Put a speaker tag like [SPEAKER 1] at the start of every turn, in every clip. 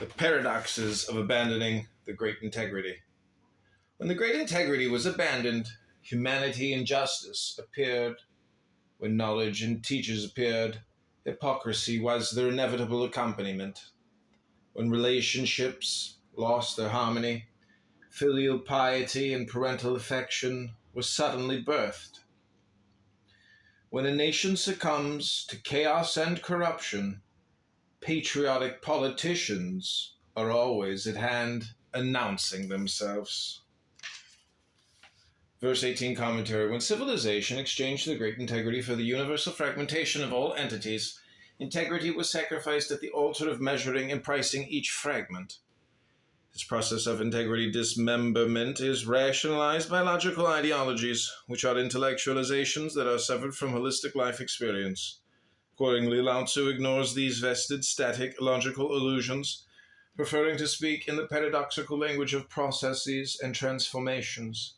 [SPEAKER 1] The paradoxes of abandoning the great integrity. When the great integrity was abandoned, humanity and justice appeared. When knowledge and teachers appeared, hypocrisy was their inevitable accompaniment. When relationships lost their harmony, filial piety and parental affection were suddenly birthed. When a nation succumbs to chaos and corruption, patriotic politicians are always at hand, announcing themselves. Verse 18 commentary. When civilization exchanged the great integrity for the universal fragmentation of all entities, integrity was sacrificed at the altar of measuring and pricing each fragment. This process of integrity dismemberment is rationalized by logical ideologies, which are intellectualizations that are severed from holistic life experience. Accordingly, Lao Tzu ignores these vested, static, logical illusions, preferring to speak in the paradoxical language of processes and transformations.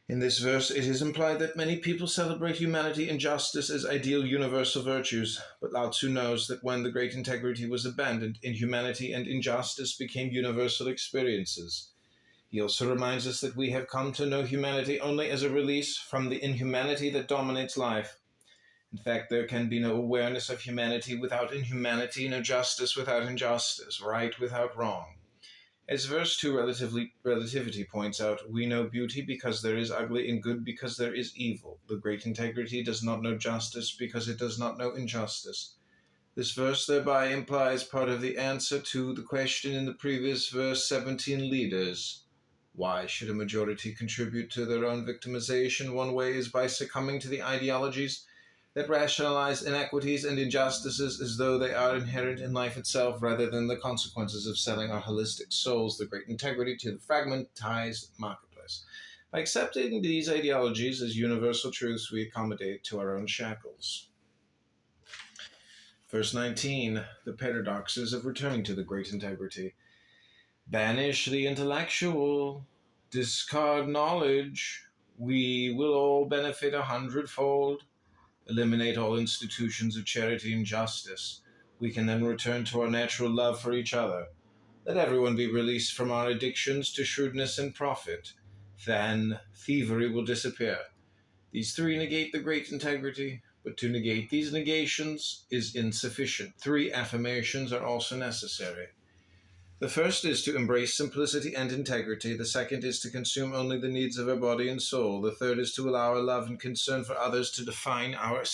[SPEAKER 1] In this verse, it is implied that many people celebrate humanity and justice as ideal universal virtues, but Lao Tzu knows that when the great integrity was abandoned, inhumanity and injustice became universal experiences. He also reminds us that we have come to know humanity only as a release from the inhumanity that dominates life. In fact, there can be no awareness of humanity without inhumanity, no justice without injustice, right without wrong. As verse 2 relativity points out, we know beauty because there is ugly and good because there is evil. The great integrity does not know justice because it does not know injustice. This verse thereby implies part of the answer to the question in the previous verse 17, leaders. Why should a majority contribute to their own victimization? One way is by succumbing to the ideologies that rationalize inequities and injustices as though they are inherent in life itself rather than the consequences of selling our holistic souls, the great integrity, to the fragmentized marketplace. By accepting these ideologies as universal truths, we accommodate to our own shackles. Verse 19, the paradoxes of returning to the great integrity. Banish the intellectual, discard knowledge, we will all benefit 100-fold. Eliminate all institutions of charity and justice. We can then return to our natural love for each other. Let everyone be released from our addictions to shrewdness and profit. Then thievery will disappear. These three negate the great integrity, but to negate these negations is insufficient. 3 affirmations are also necessary. The first is to embrace simplicity and integrity. The second is to consume only the needs of our body and soul. The third is to allow our love and concern for others to define our